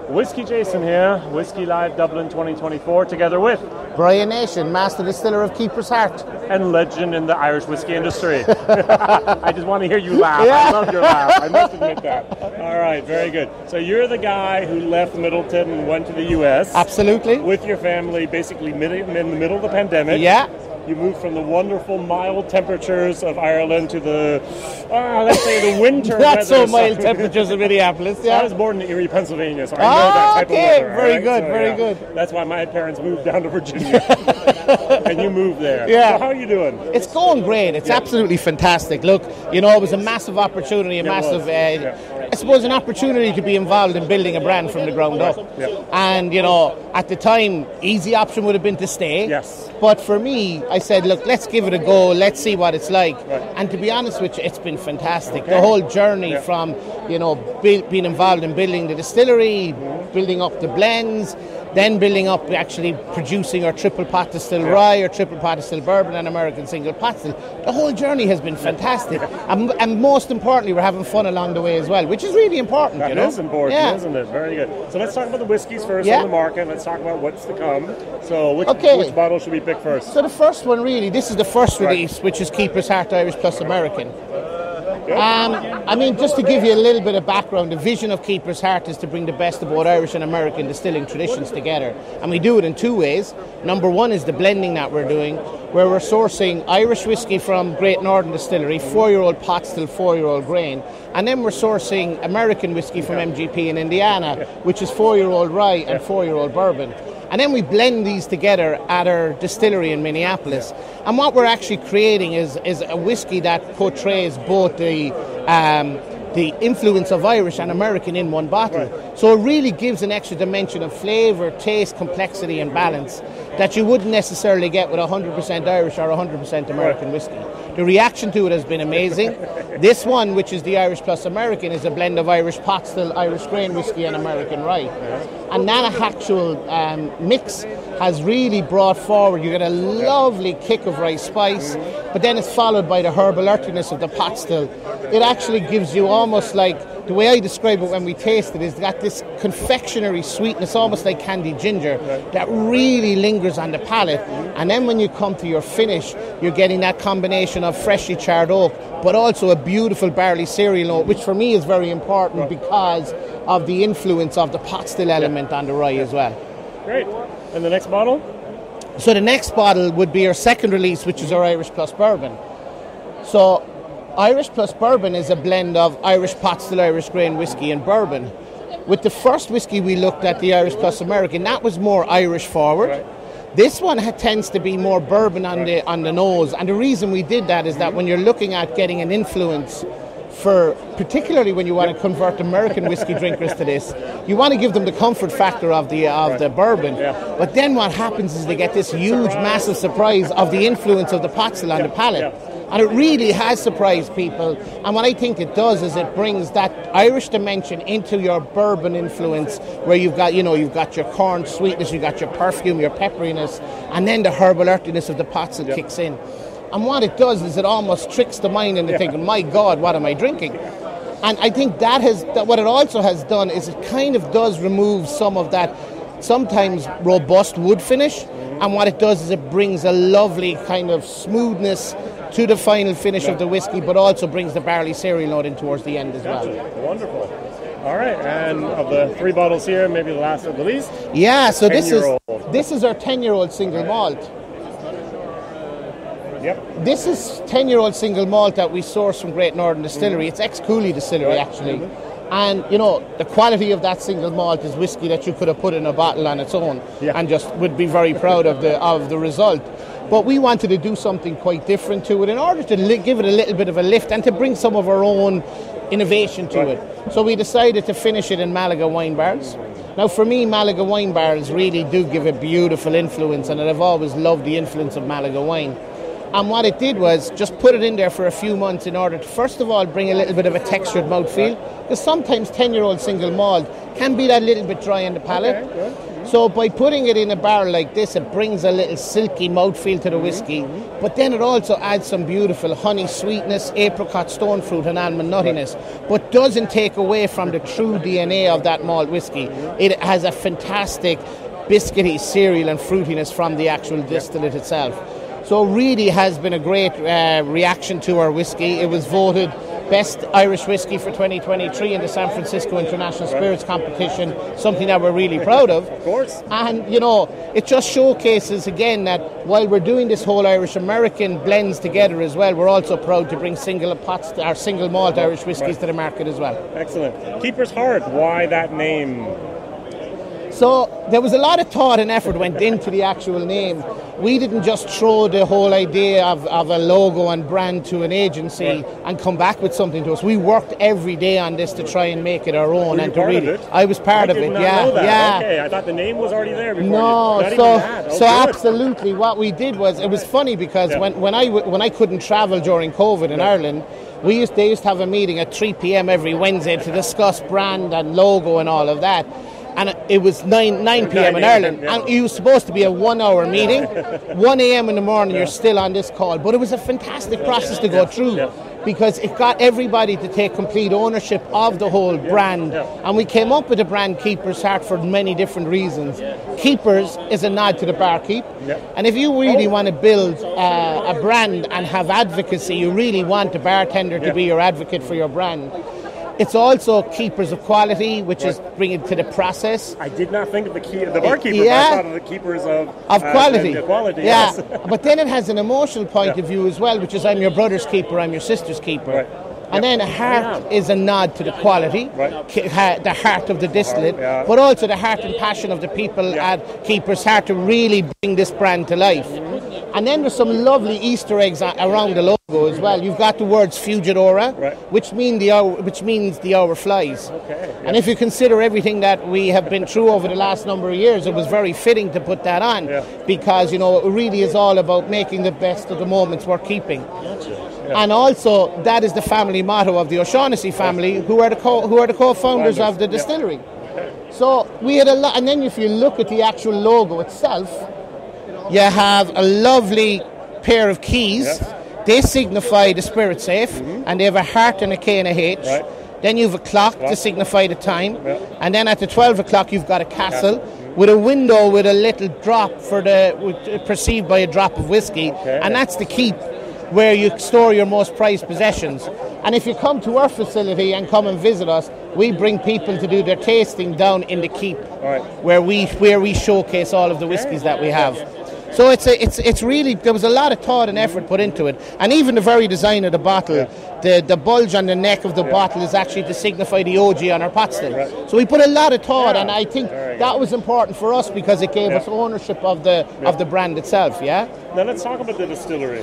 WhiskyJason here, Whisky Live Dublin 2024, together with Brian Nation, Master Distiller of Keeper's Heart. And legend in the Irish whiskey industry. I just want to hear you laugh. Yeah. I love your laugh. I must admit that. All right, very good. So you're the guy who left Middleton and went to the U.S. Absolutely. With your family, basically in the middle of the pandemic. Yeah. You moved from the wonderful mild temperatures of Ireland to the, let's say, the winter Not weather. so mild temperatures in Minneapolis, yeah. I was born in Erie, Pennsylvania, so I know that type of weather. Very good, very good. That's why my parents moved down to Virginia. And you moved there. Yeah. So how are you doing? It's going great. It's absolutely fantastic. Look, it was a massive opportunity, I suppose an opportunity to be involved in building a brand from the ground up. Yeah. And, at the time, easy option would have been to stay. Yes. But for me, I said, look, let's give it a go. Let's see what it's like. Right. And to be honest with you, it's been fantastic. Okay. The whole journey from, being involved in building the distillery, building up the blends, then building up actually producing our triple pot distilled rye, our triple pot distilled bourbon and American single pot still. The whole journey has been fantastic. And most importantly, we're having fun along the way as well, which is really important. That is important, isn't it? Very good. So let's talk about the whiskeys first on the market. Let's talk about what's to come. So which bottle should we pick first? So the first one really, this is the first release, which is Keeper's Heart Irish plus American. Just to give you a little bit of background, the vision of Keeper's Heart is to bring the best of both Irish and American distilling traditions together. And we do it in two ways. Number one is the blending that we're doing, where we're sourcing Irish whiskey from Great Northern Distillery, 4-year-old pot still, 4-year-old grain. And then we're sourcing American whiskey from MGP in Indiana, which is 4-year-old rye and 4-year-old bourbon. And then we blend these together at our distillery in Minneapolis. And what we're actually creating is a whiskey that portrays both the influence of Irish and American in one bottle. Right. So it really gives an extra dimension of flavour, taste, complexity and balance that you wouldn't necessarily get with 100% Irish or 100% American whiskey. The reaction to it has been amazing. This one, which is the Irish plus American, is a blend of Irish pot still, Irish grain whiskey and American rye. And that actual mix has really brought forward, you get a lovely kick of rice spice, but then it's followed by the herbal earthiness of the pot still. It actually gives you almost like, the way I describe it when we taste it, is got this confectionery sweetness, almost like candied ginger, that really lingers on the palate. And then when you come to your finish, you're getting that combination of freshly charred oak, but also a beautiful barley cereal note, which for me is very important because of the influence of the pot still element on the rye as well. Great. And the next bottle? So the next bottle would be our second release, which is our Irish plus bourbon. So Irish plus bourbon is a blend of Irish pot still, Irish grain whiskey and bourbon. With the first whiskey we looked at, the Irish plus American, that was more Irish forward. Right. This one tends to be more bourbon on the nose, and the reason we did that is that when you're looking at getting an influence for, particularly when you want to convert American whiskey drinkers to this, you want to give them the comfort factor of the bourbon. Yeah. But then what happens is they get this huge, massive surprise of the influence of the pot still on the palate. And it really has surprised people. And what I think it does is it brings that Irish dimension into your bourbon influence, where you've got your corn sweetness, you've got your perfume, your pepperiness, and then the herbal earthiness of the pot still kicks in. And what it does is it almost tricks the mind into thinking, my God, what am I drinking? And I think what it also has done is it kind of does remove some of that sometimes robust wood finish. And what it does is it brings a lovely kind of smoothness to the final finish of the whiskey, but also brings the barley cereal note in towards the end as well. Wonderful. All right, and of the three bottles here, maybe the last of the least? Yeah, so this is our 10-year-old single malt. Yep. This is 10-year-old single malt that we source from Great Northern Distillery. It's ex-Cooley Distillery, actually. And, the quality of that single malt is whiskey that you could have put in a bottle on its own and just would be very proud of the result. But we wanted to do something quite different to it in order to give it a little bit of a lift and to bring some of our own innovation to it. So we decided to finish it in Malaga wine barrels. Now for me, Malaga wine barrels really do give a beautiful influence, and I've always loved the influence of Malaga wine. And what it did was just put it in there for a few months in order to, first of all, bring a little bit of a textured mouthfeel. Because sometimes 10-year-old single malt can be that little bit dry on the palate. So by putting it in a barrel like this, it brings a little silky mouthfeel to the whiskey. But then it also adds some beautiful honey sweetness, apricot, stone fruit and almond nuttiness. But doesn't take away from the true DNA of that malt whiskey. It has a fantastic biscuity, cereal and fruitiness from the actual distillate itself. So really has been a great reaction to our whiskey. It was voted Best Irish Whiskey for 2023 in the San Francisco International Spirits Competition, something that we're really proud of. Of course. And, you know, it just showcases again that while we're doing this whole Irish-American blends together as well, we're also proud to bring single malt Irish whiskies to the market as well. Excellent. Keeper's Heart, why that name? So there was a lot of thought and effort went into the actual name. We didn't just throw the whole idea of a logo and brand to an agency and come back with something to us. We worked every day on this to try and make it our own. Were and you to really, part of it? I was part of it. Know that. Yeah. Okay, I thought the name was already there before. No, so absolutely. What we did was, it was funny because when I couldn't travel during COVID in Ireland, they used to have a meeting at 3 p.m. every Wednesday to discuss brand and logo and all of that. And it was 9 p.m. in Ireland. And it was supposed to be a 1 hour meeting. 1 a.m. in the morning, you're still on this call. But it was a fantastic process to go through because it got everybody to take complete ownership of the whole brand. And we came up with the brand Keeper's Heart for many different reasons. Keepers is a nod to the barkeep. And if you really want to build a brand and have advocacy, you really want the bartender to be your advocate for your brand. It's also keepers of quality, which is bringing to the process. I did not think of the barkeeper, but I thought of the keepers of quality. Quality. Yeah, but then it has an emotional point of view as well, which is I'm your brother's keeper, I'm your sister's keeper. And then a heart is a nod to the quality, the heart of the distillate, but also the heart and passion of the people at Keeper's Heart to really bring this brand to life. And then there's some lovely Easter eggs around the logo as well. You've got the words Fugit Ora, which means the hour flies. And if you consider everything that we have been through over the last number of years, it was very fitting to put that on because, you know, it really is all about making the best of the moments we're keeping. And also, that is the family motto of the O'Shaughnessy family, who are the co-founders of the distillery. So we had a lot, and then if you look at the actual logo itself, you have a lovely pair of keys. They signify the spirit safe, and they have a heart and a K and a H. Then you have a clock to signify the time, and then at the 12 o'clock you've got a castle with a window with a little drop perceived by a drop of whiskey, and that's the keep where you store your most prized possessions. And if you come to our facility and come and visit us, we bring people to do their tasting down in the keep, where we showcase all of the whiskies that we have. So it's really, there was a lot of thought and effort put into it. And even the very design of the bottle, the bulge on the neck of the bottle is actually to signify the OG on our pot still. So we put a lot of thought, and I think that was important for us because it gave us ownership of the brand itself. Now let's talk about the distillery.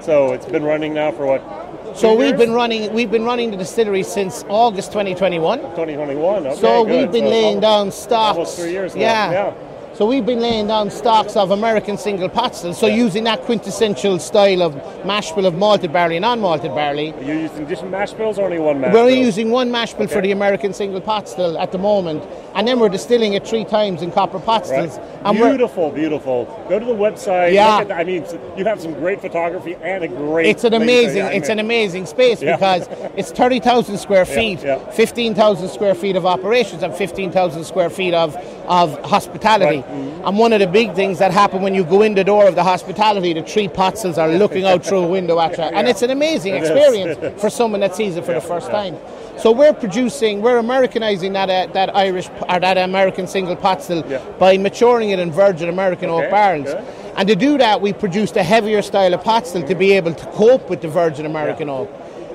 So it's been running now for what? So we've been running the distillery since August 2021. 2021. Okay, so good. We've been laying down stocks. Almost 3 years now. So we've been laying down stocks of American single pot stills. So using that quintessential style of mash bill of malted barley and unmalted barley. Are you using different mash bills or only one mash bill? We're bill? using one mash bill for the American single pot still at the moment. And then we're distilling it 3 times in copper pot stills. And beautiful. Go to the website. Look at you have some great photography and a great. It's an amazing space because it's 30,000 square feet, 15,000 square feet of operations, and 15,000 square feet of hospitality. And one of the big things that happen when you go in the door of the hospitality, the 3 pot stills are looking out through a window at you, and it's an amazing experience for someone that sees it for the first time. So we're Americanizing that Irish or that American single pot still by maturing it in virgin American oak barrels. And to do that, we produced a heavier style of pot still to be able to cope with the virgin American oak.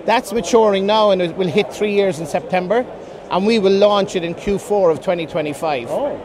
That's maturing now, and it will hit 3 years in September, and we will launch it in Q4 of 2025. Oh,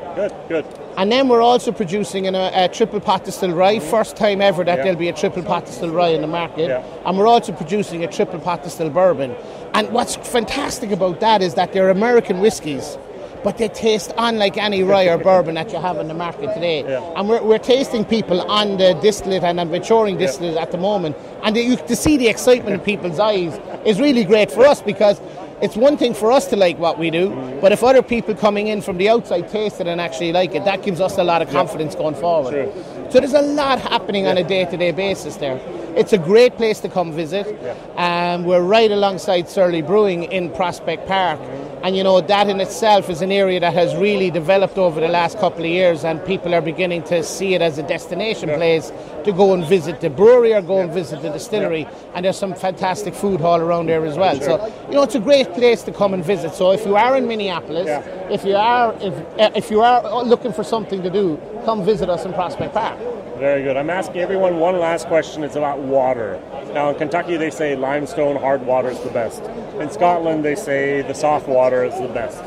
good. And then we're also producing a triple pot distilled rye, first time ever that there'll be a triple pot distilled rye in the market. And we're also producing a triple pot distilled bourbon. And what's fantastic about that is that they're American whiskies, but they taste unlike any rye or bourbon that you have in the market today. Yeah. And we're tasting people on the distillate and the maturing distillate at the moment, and to see the excitement in people's eyes is really great for us, because it's one thing for us to like what we do, but if other people coming in from the outside taste it and actually like it, that gives us a lot of confidence going forward. Sure. So there's a lot happening on a day-to-day basis there. It's a great place to come visit. We're right alongside Surly Brewing in Prospect Park. And you know, that in itself is an area that has really developed over the last couple of years, and people are beginning to see it as a destination place to go and visit the brewery or go and visit the distillery. And there's some fantastic food all around there as well. So, you know, it's a great place to come and visit. So if you are in Minneapolis, if you are looking for something to do, come visit us in Prospect Park. Very good. I'm asking everyone one last question. It's about water. Now in Kentucky they say limestone hard water is the best. In Scotland they say the soft water is the best.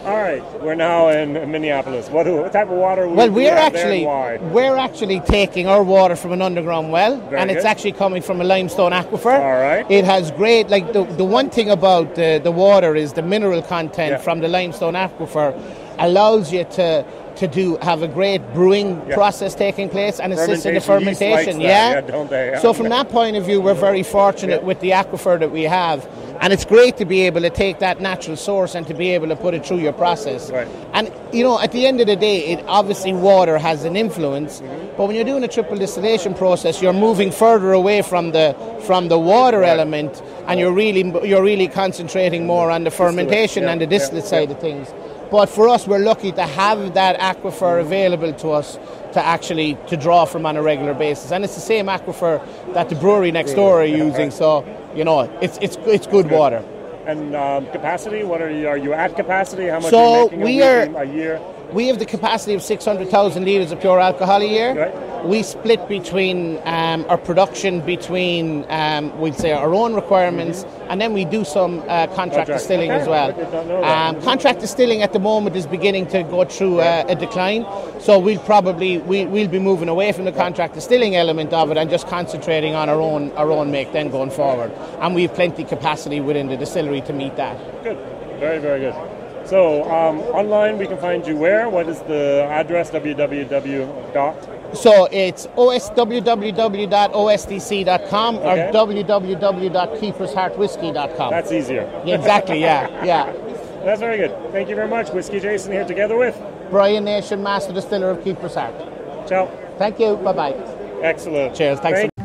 All right, we're now in Minneapolis. What type of water we we're have there and why? We're actually taking our water from an underground well, and it's actually coming from a limestone aquifer. All right. It has great, like the one thing about the water is the mineral content from the limestone aquifer allows you to have a great brewing process taking place and assist in the fermentation. Don't they? So from that point of view, we're very fortunate with the aquifer that we have, and it's great to be able to take that natural source and to be able to put it through your process. Right. And you know, at the end of the day, it obviously water has an influence, but when you're doing a triple distillation process, you're moving further away from the water element, and you're really concentrating more on the fermentation and the distillate side of things. But for us, we're lucky to have that aquifer available to us to draw from on a regular basis. And it's the same aquifer that the brewery next door are using, so, you know, it's good water. And capacity, what are you at capacity? How much so are you making a year? We have the capacity of 600,000 litres of pure alcohol a year. Right. We split between our production between, we'd say, our own requirements, and then we do some contract distilling as well. Contract distilling at the moment is beginning to go through a decline, so we'll be moving away from the contract distilling element of it and just concentrating on our own make then going forward. And we have plenty capacity within the distillery to meet that. Good. Very, very good. So online we can find you where? What is the address? www. So it's www.osdc.com or www.keepersheartwhiskey.com. That's easier. Exactly, yeah. That's very good. Thank you very much. WhiskyJason here together with Brian Nation, Master Distiller of Keeper's Heart. Ciao. Thank you. Bye-bye. Excellent. Cheers. Thanks.